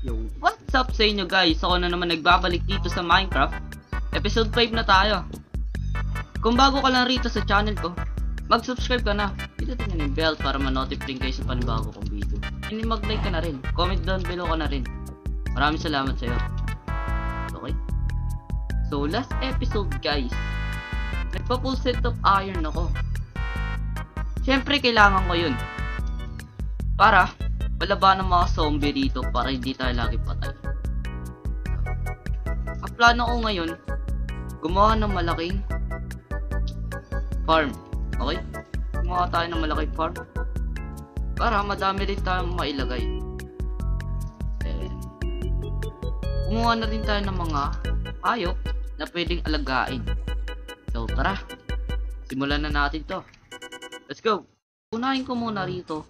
Yo, what's up sa inyo guys? Ako na naman nagbabalik dito sa Minecraft. Episode 5 na tayo. Kung bago ka lang rito sa channel ko, mag-subscribe ka na. Pindutin nyo yung bell para ma-notify kayo sa panibago kong video. And mag-like ka na rin. Comment down below ka na rin. Maraming salamat sa'yo. Okay? So, last episode guys, nagpa-full set of iron ako. Siyempre, kailangan ko yun. Para malabanan ng mga zombie dito para hindi tayo lagi patay. Ang plano ko ngayon, gumawa ng malaking farm. Okay? Gumawa tayo ng malaking farm para madami rin tayong mailagay. Gumawa na rin tayo ng mga hayop na pwedeng alagain. So tara, simulan na natin to. Let's go! Unahin ko muna rito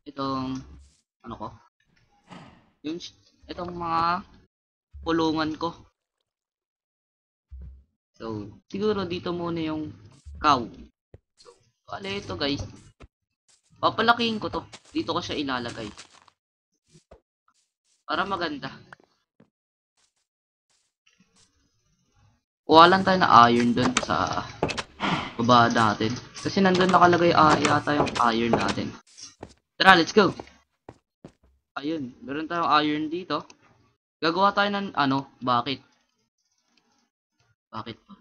itong ano ko, itong mga pulungan ko. So siguro dito muna yung cow. So bale ito guys, papalakihin ko to. Dito ko siya ilalagay para maganda. Kuha lang tayo na iron dun sa baba natin kasi nandun nakalagay yata yung iron natin. Tara, let's go! Ayun, meron tayong iron dito. Gagawa tayo ng ano, bakit? Bakit pa?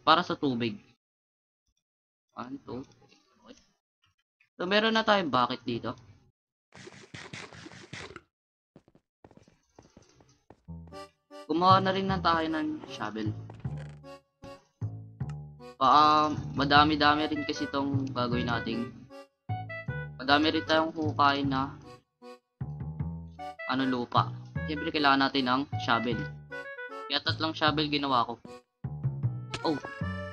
Para sa tubig. 1, 2, okay. So meron na tayong bakit dito. Gumawa na rin na tayo ng shovel. Madami-dami rin kasi itong gagawin nating. Madami rin tayong hukay na ano, lupa. Siyempre kailangan natin ng shovel. Kaya 3 shovel ginawa ko. Oh,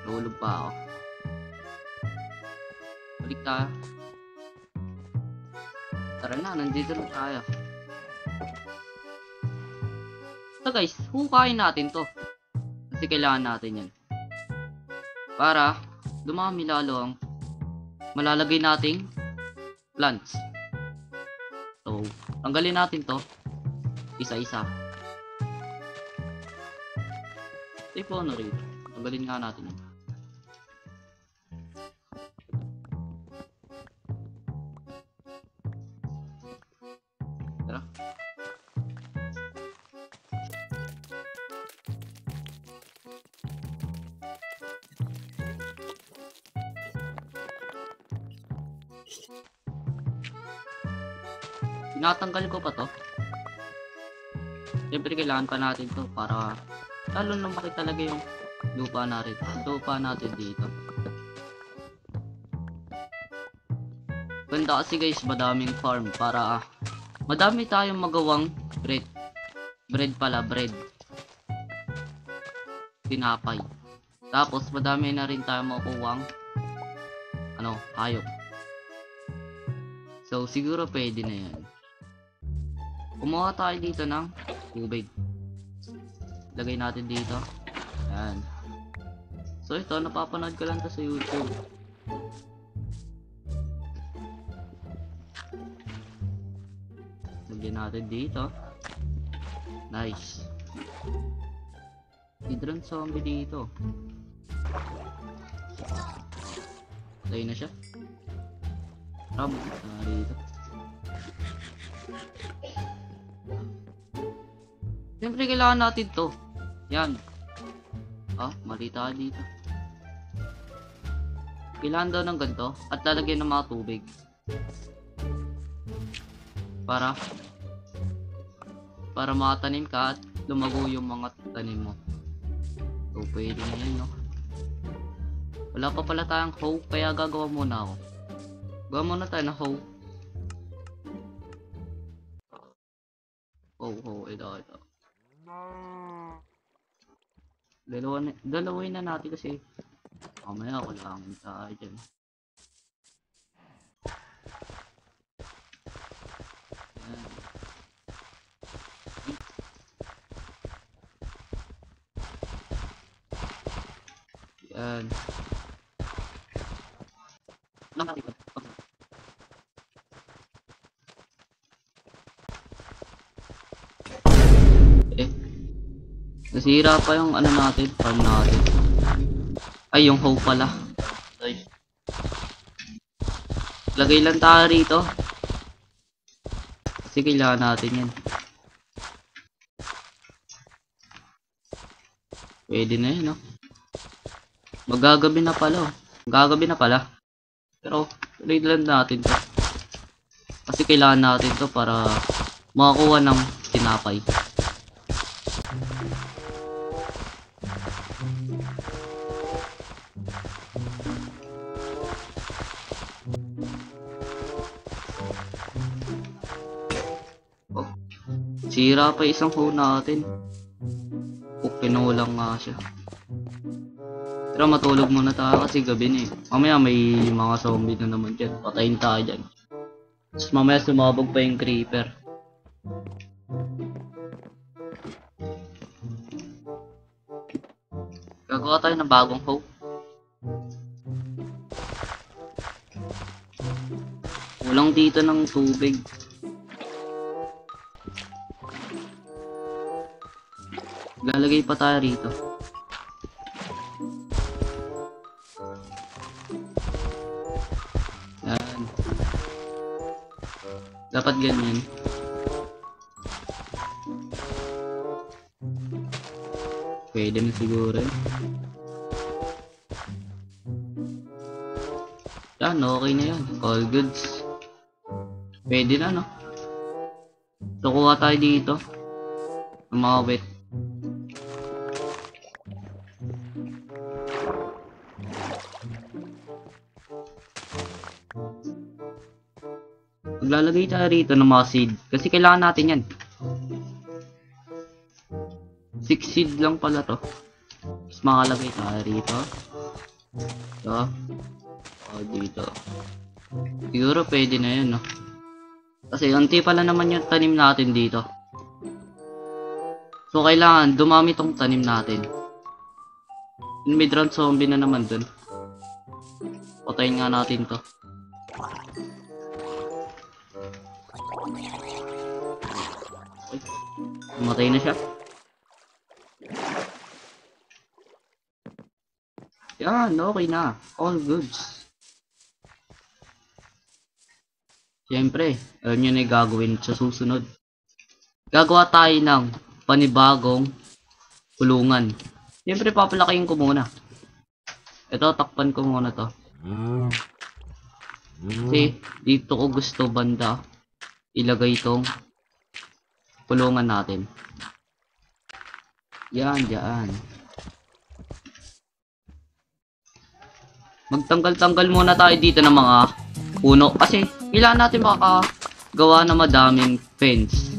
nahulog pa ako. Balik tayo. Tara na, nandito na tayo. So guys, hukayin natin to. Kasi kailangan natin yan. Para dumami lalo ang malalagay nating plants. So, tanggalin natin to isa-isa. Ito po ano rin. Tanggalin nga natin yun. Tara. Tinatanggal ko pa to. Siyempre kailangan pa natin to para lalo lumaki talaga yung lupa natin dito. Ganda kasi guys, madaming farm para madami tayong magawang bread. Bread. Tinapay. Tapos madami na rin tayong makukuhang ano, hayop. So siguro pwede na yan. Kumuha tayo dito ng tubig. Lagay natin dito. Ayan. So ito, napapanood ko lang to sa YouTube. Lagyan natin dito. Nice. Hidron zombie dito. Lagay na siya. Ram, dito. Siyempre kailangan natin to. Yan. Mali tayo dito. Kailangan daw ng ganito at lalagyan ng mga tubig. Para makatanim ka at lumago yung mga tanim mo. So pwede na yan, no? Wala pa pala tayong hoe, kaya gagawa muna ako. Gawa muna tayo ng hoe. Ito. Dalawin na natin kasi mamaya kailangan tayo dyan. Yan. Lang natin. Nasira pa yung ano natin, farm natin. Ay, yung hoe pala. Ay. Lagay lang tayo rito. Kasi kailangan natin yan. Pwede na yun, no? Magagabi na pala, oh. Magagabi na pala. Pero, tuloy lang natin to. Kasi kailangan natin to para makakuha ng tinapay. Oh, sira pa isang hoe natin. Pinulang nga siya. Pero matulog muna tayo kasi gabi na eh. Mamaya may mga zombie na naman dyan. Patayin tayo dyan. Tapos mamaya sumabog pa yung creeper. Gagawa tayo ng bagong hoe. Kulang dito ng tubig. Lalagay pa tayo rito. Yan. Dapat ganyan. Pwede na siguro. Yan, okay na yan. All goods. Pwede na, no? So, kuha tayo dito ng mga wet. Maglalagay tayo rito ng mga seed. Kasi kailangan natin yan. 6 seed lang pala to. Tapos makalagay tayo rito. Ito. O, dito. Siguro pwede na yun, no? Kasi unti pala naman yung tanim natin dito. So, kailangan dumami tong tanim natin. May drone zombie na naman dun. Patayin nga natin to. Uy, umatay na siya. Yan, okay na. All goods. Siyempre, yun yun ay gagawin sa susunod. Gagawa tayo ng panibagong kulungan. Siyempre, papalakihin ko muna. Ito, takpan ko muna to. Kasi, dito ko gusto banda ilagay itong kulungan natin. Yan, dyan. Magtanggal-tanggal muna tayo dito ng mga puno. Kasi, kailangan natin makagawa ng madaming fence.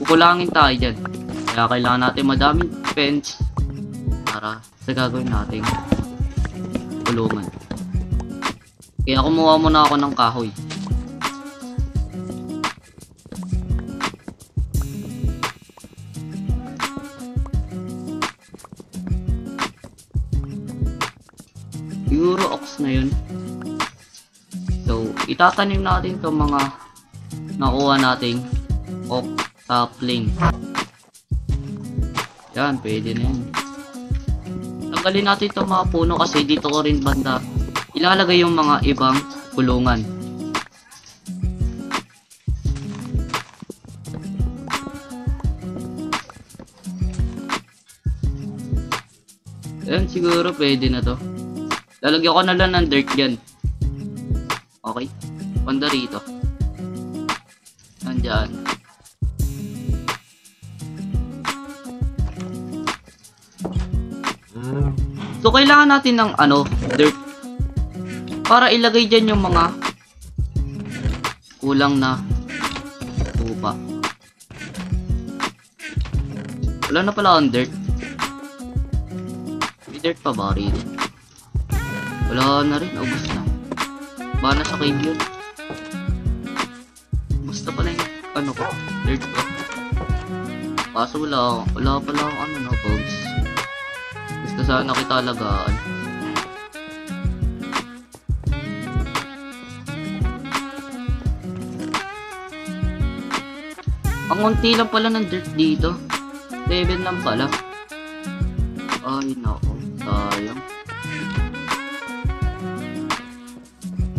Kukulangin tayo dyan. Kaya kailangan natin madaming fence para sa gagawin nating kulungan. Kaya kumuha muna ako ng kahoy. Siguro ox na yun. So, itatanim natin itong mga nakuha nating oak sapling. Yan, pwede na yan. Tanggalin natin itong mga puno kasi dito ko rin banda ilalagay yung mga ibang kulungan. Ayan, siguro pwede na to. Lalagyan ko na lang ng dirt dyan. Okay, banda rito. Nandyan. So, kailangan natin ng dirt. Para ilagay dyan yung mga kulang na lupa. Wala na pala ang dirt. May dirt pa ba rito? Wala na rin, ubos na. Baka nasa cave yun. Basta pala yung ko, dirt ko. Kaso wala pala akong bugs. Gusto sana kita alagaan. Ang unti lang pala ng dirt dito. 7 lang pala. Ay, nako. Sayang.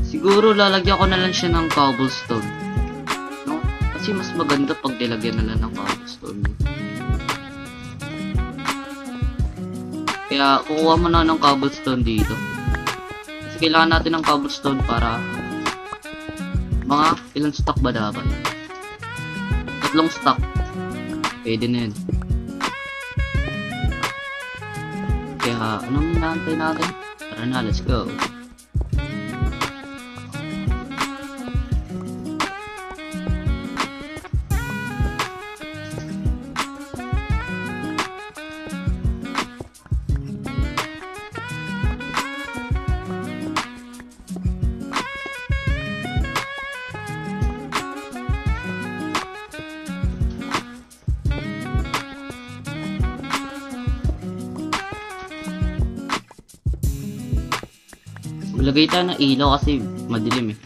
Siguro lalagyan ko na lang siya ng cobblestone. No? Kasi mas maganda pag nilagyan na lang ng cobblestone. Kaya kukuha mo na ng cobblestone dito. Kasi kailangan natin ng cobblestone para mga ilang stock ba dapat? 3 stock. Pwede na yun. Kaya anong inaantay natin? Tara na, let's go. Maglagay tayo ng ilaw kasi madilim eh.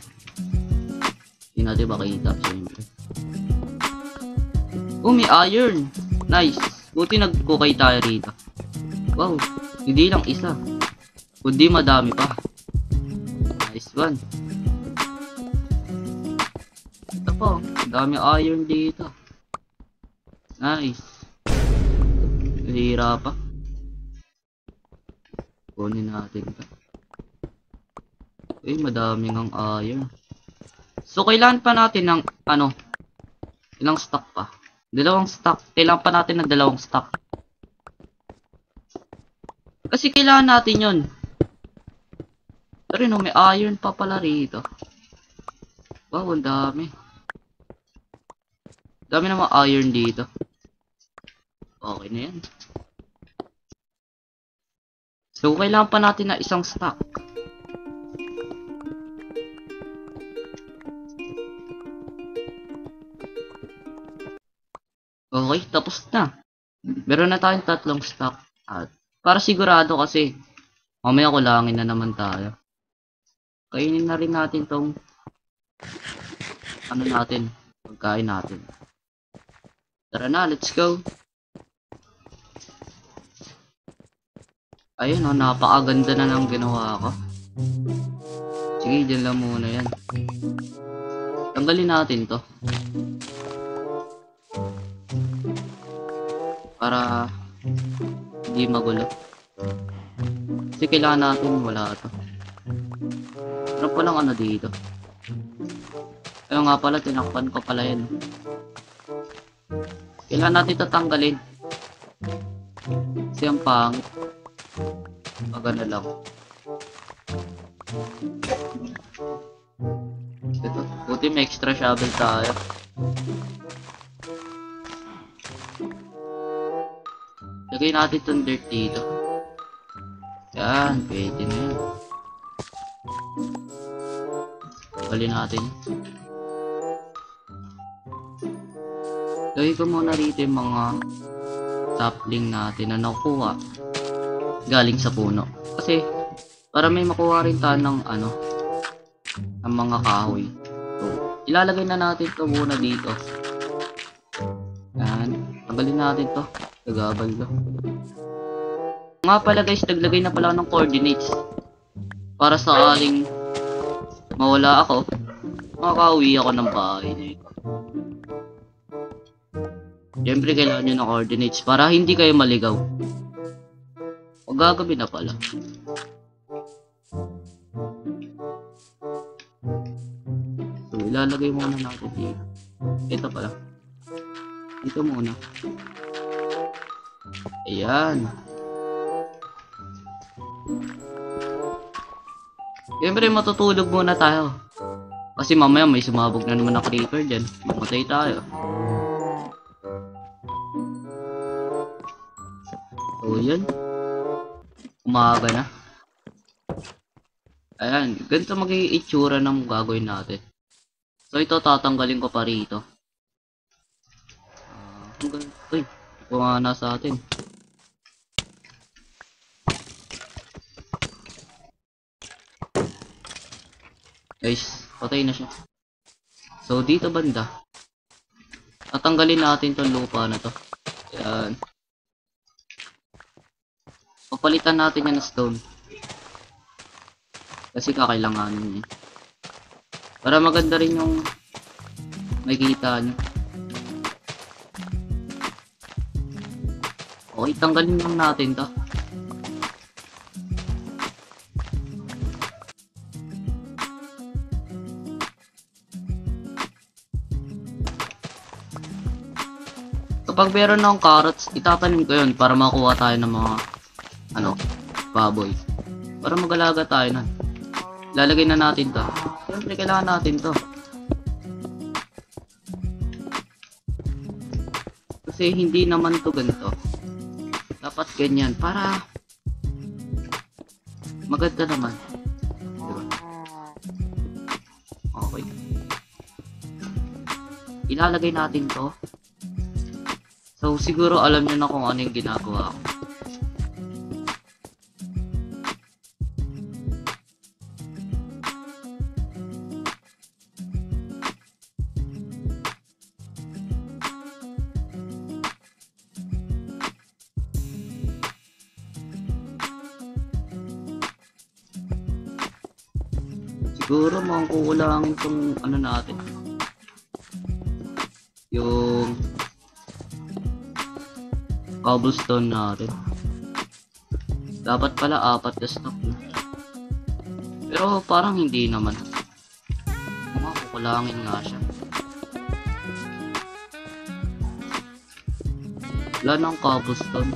Hindi natin makita siyempre. Oh, may iron! Nice! Buti nagkukay tayo rito. Wow! Hindi lang isa. Kundi madami pa. Nice one. Ito po. Dami iron dito. Nice. Hira pa. Kunin natin ito. Eh, madami ng iron. So, kailangan pa natin ng, ilang stock pa? 2 stock. Kailangan pa natin ng 2 stock. Kasi kailangan natin yun. Pero no, may iron pa pala rito. Wow, ang dami. Dami naman iron dito. Okay na yan. So, kailangan pa natin na 1 stock. Okay, tapos na. Meron na tayong 3 stock. At para sigurado kasi, mamaya kulangin na naman tayo. Kainin na rin natin tong pagkain natin. Tara na, let's go. Ayun oh, napakaganda na ng ginawa ko. Sige, dyan lang muna yan. Tanggalin natin to. Para hindi magulo. Kasi kailangan natin wala ito. Pero palang dito. Kaya nga pala, tinakpan ko pala yan. Kailangan natin ito tanggalin. Kasi ang pangit. Maganda lang. Ito, buti may extra shovel tayo. Lagay natin itong dirt dito. Yan, pwede na yun. Bali natin. Lagay ko muna rito yung mga sapling natin na nakuha galing sa puno. Kasi, para may makuha rin tayo ng ng mga kahoy. So, ilalagay na natin ito muna dito. Yan. Tanggalin natin to. Nagabal ko. Nga pala guys, naglagay na pala ng coordinates. Para sa aling mawala ako, makakauwi ako ng bahay dito. Siyempre kailangan nyo ng coordinates para hindi kayo maligaw. O gagabi na pala. So ilalagay muna natin dito. Ito pala. Dito muna. Ayan. Siyempre matutulog muna tayo. Kasi mamaya may sumabog na naman na creeper dyan. Mamatay tayo. So yun. Umaga na. Ayan. Ganito magiging itsura ng gagawin natin. So ito tatanggalin ko pa rito. Uy. Kumana sa atin. Guys, patay na siya. So dito banda, tatanggalin natin tong lupa na to. Ayan. Papalitan natin yan na stone. Kasi kakailanganin niya. Para maganda rin yung makikita nyo. Okay, tanggalin lang natin to. Kapag meron na akong carrots, itatanim ko yun para makuha tayo ng mga baboy. Para mag-alaga tayo na. Lalagay na natin to. Siyempre kailangan natin to. Kasi hindi naman to ganito. Dapat ganyan para maganda naman. Diba? Okay. Ilalagay natin to. So siguro alam niyo na kung ano yung ginagawa ko. Siguro mga kukulangin itong ano natin. Yung cobblestone natin. Dapat pala 4 na stock na. Pero parang hindi naman. Mga kukulangin nga siya. Wala nang cobblestone.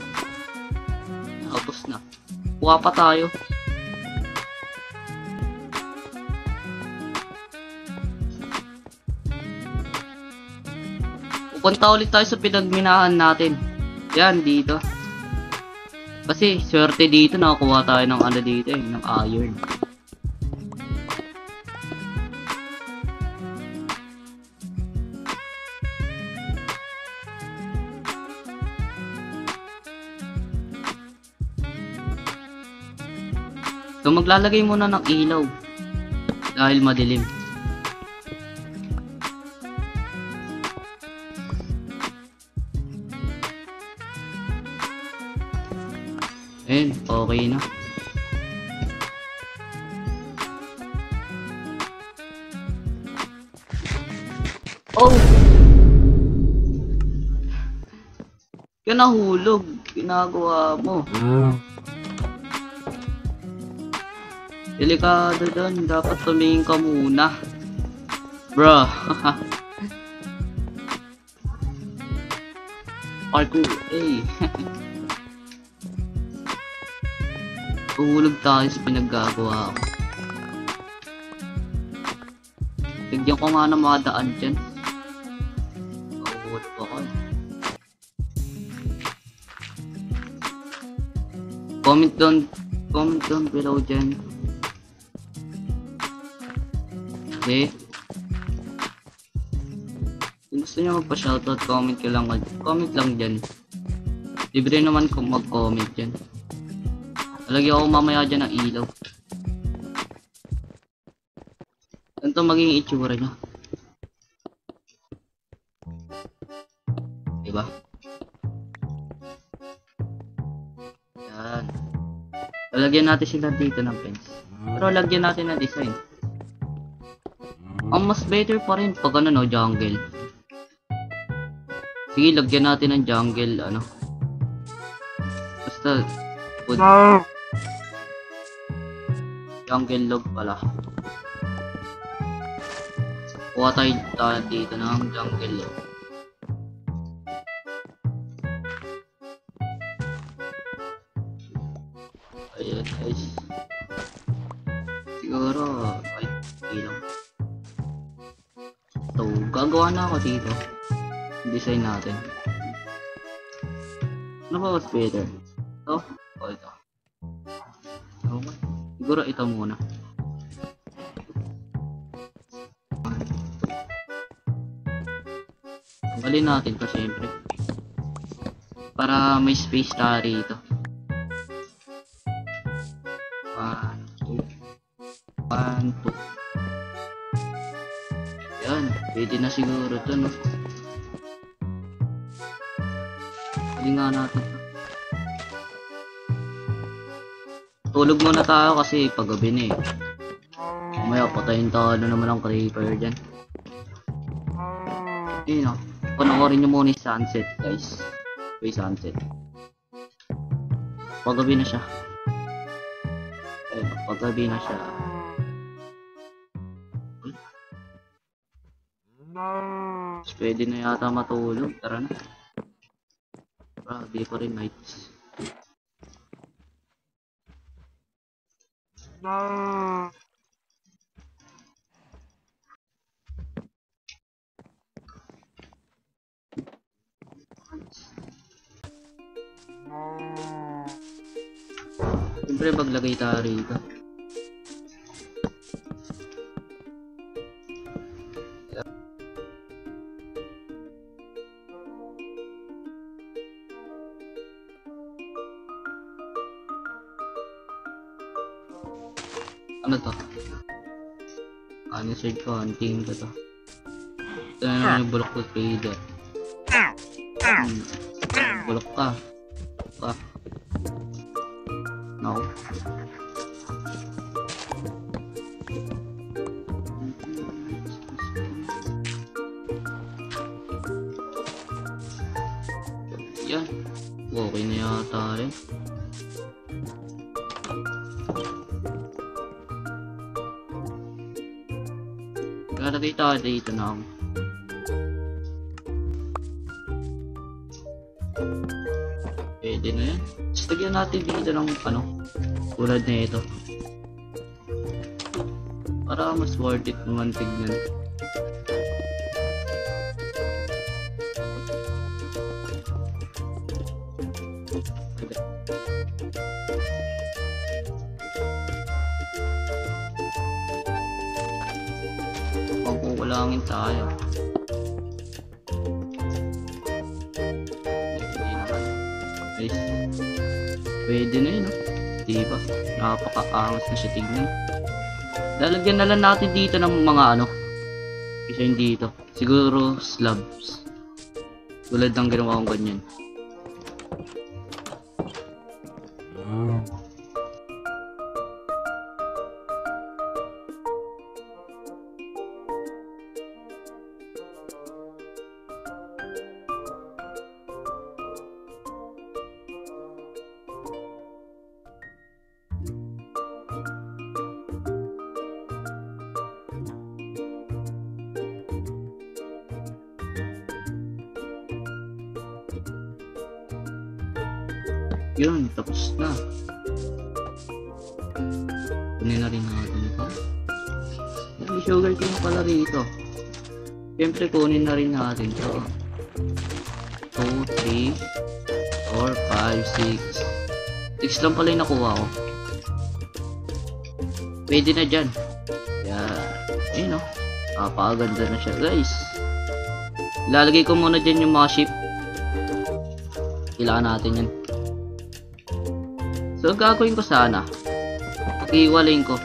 Tapos na. Kuha pa tayo. Pupunta ulit tayo sa pinagminahan natin. Yan, dito. Kasi, swerte dito, nakakuha tayo ng ano dito eh, ng iron. So, maglalagay muna ng ilaw. Dahil madilim. Ayun, okay na. Oh! Kaya nahulog. Ginagawa mo. Delikado doon. Dapat tumingin ka muna. Bro. Parkour. Hey. Uhulog tayo sa pinaggagawa ko. Tigyan ko nga ng mga daan dyan. Uhulog ako. Comment down below dyan. Okay. Kung gusto nyo magpa-shoutout, comment lang dyan. Libre naman kung mag-comment dyan. Lagyan ako mamaya dyan ng ilaw. Ganito maging itsura niya. Diba? Yan. Lalagyan natin sila dito ng fence. Pero lagyan natin ng design. Ang mas better pa rin pag ano no, jungle. Sige, lagyan natin ng jungle, ano. Basta, wood. Jungle log pala. Kuha tayo dito ng jungle log. Ayan guys. Siguro ay ilang. So gagawa na ako dito. Design natin. Ano ba was better? Ito? O ito. Okay. Siguro ito muna. Tanggalin natin ito syempre. Para may space tayo rito. 1, 2. Yan. Pwede na siguro ito, no? Pwede nga natin ito. Tulog muna tayo kasi paggabi na eh. Mamaya patayin tayo naman ang creeper dyan. Ayun o. Panoorin nyo muna yung sunset guys. May sunset. Paggabi na siya. Ayun, paggabi na siya. Pwede na yata matulog. Tara na. Di pa rin nights. Siyempre maglagay tayo rito. Ano to? Search ko, hunting ko to. Ito na naman yung bulok ko trader. Bulok ka. No. Yan. Okay na yata rin. Nalagay tayo dito na ako. Pwede na yan. Lagyan natin dito ng ano, tulad na ito. Para mas worth it naman tignan. Pangkukulangin tayo. Pwede na yun, diba? Napaka-angas na siya tignan. Lalagyan na lang natin dito ng mga ano. Isa yun dito. Siguro slabs. Tulad ng ginawa kong ganyan. Yun, tapos na. Kunin na rin natin ito. May sugar cane pala rito. Siyempre kunin na rin natin ito. 2, 3, 4, 5, 6. 6 lang pala yung nakuha ko. Pwede na dyan. Yan. Ayun o. Napakaganda na siya guys. Ilalagay ko muna dyan yung mga sheep. Kailangan natin yan. So gagawin ko sana, pag-iwalayin ko.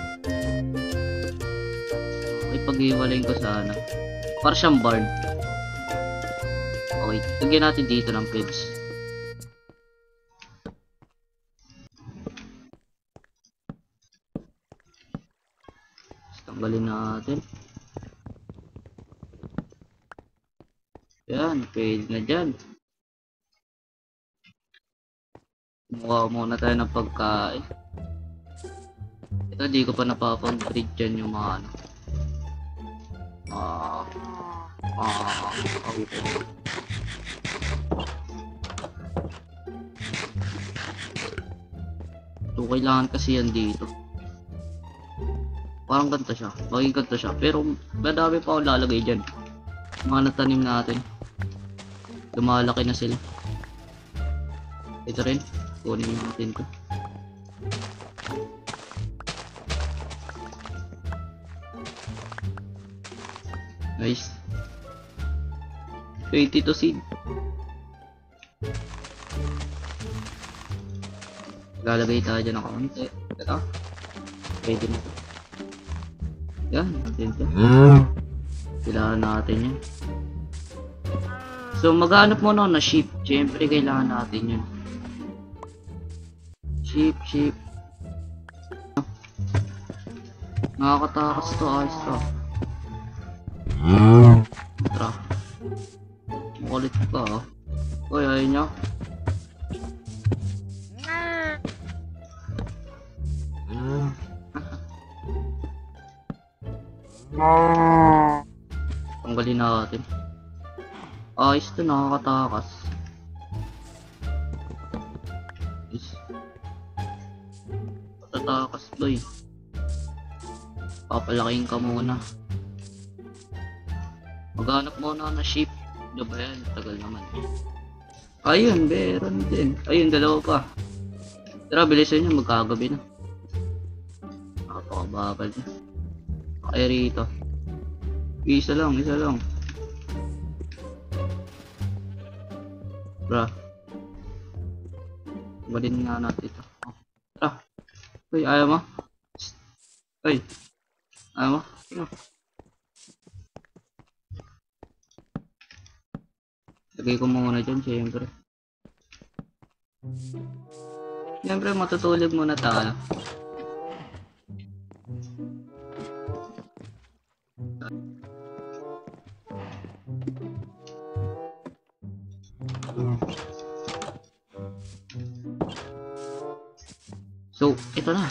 Okay, pag-iwalayin ko sana. Para siyang barn. Okay, lagyan natin dito ng pigs. Tanggalin natin. Yan, pwede na dyan. Kumuha muna tayo ng pagkain. Ito di ko pa napapag-breed dyan yung mga ano. So kailangan kasi yan dito. Parang ganito siya. Maging ganito siya. Pero madami pa ako lalagay dyan. Mga natanim natin. Lumalaki na sila. Ito rin. Kunin natin ko. Nice. 22 seed. Lalagay tayo dyan ng kaunti. Ito. Pwede na. Yan. Natin ito. Kailangan natin yan. So maghanap muna na sheep. Siyempre kailangan natin yun. Sheep. Nakakatakas to, ayos to. Tara. Kulit ka oh. Uy, ayun nyo. Tanggalin natin. Ayos to, nakakatakas. Tatakas boy. Papalaking ka muna. Maghanap muna na sheep. Ano ba yan? Tagal naman. Ayun, meron din. Ayun, dalawa pa. Tara, bilisan nyo, magkagabi na. Napakababal na. Kaya rito. Isa lang, isa lang. Tara. Balin nga natin ito. Tara. Uy, ayaw mo? Uy. Ayaw mo? Tara. Lagay ko muna dyan, syempre. Syempre, matutulog muna tayo. So, ito na.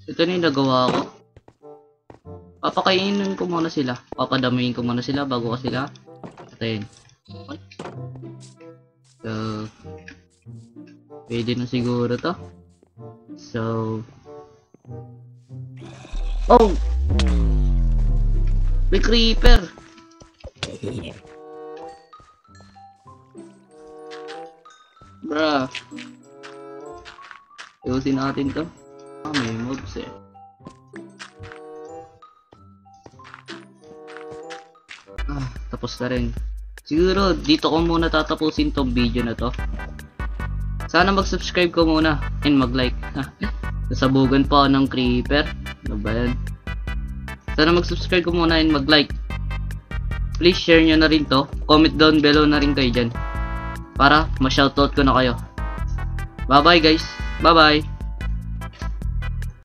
Ito na yung nagawa ko. Papakainin ko muna sila. Papadamihin ko muna sila bago ko sila patayin. Okay. So, pwede na siguro to. So, oh! May creeper! Bruh. Ayusin natin to. May mobs eh. Tapos na rin. Siguro dito ko muna tatapusin tong video na to. Sana mag-subscribe ko muna and mag-like. Nasabugan pa ako ng creeper. Ano ba yan? Sana mag-subscribe ko muna and mag-like. Please share nyo na rin to. Comment down below na rin kayo dyan. Para ma-shoutout ko na kayo. Bye bye guys. Bye bye.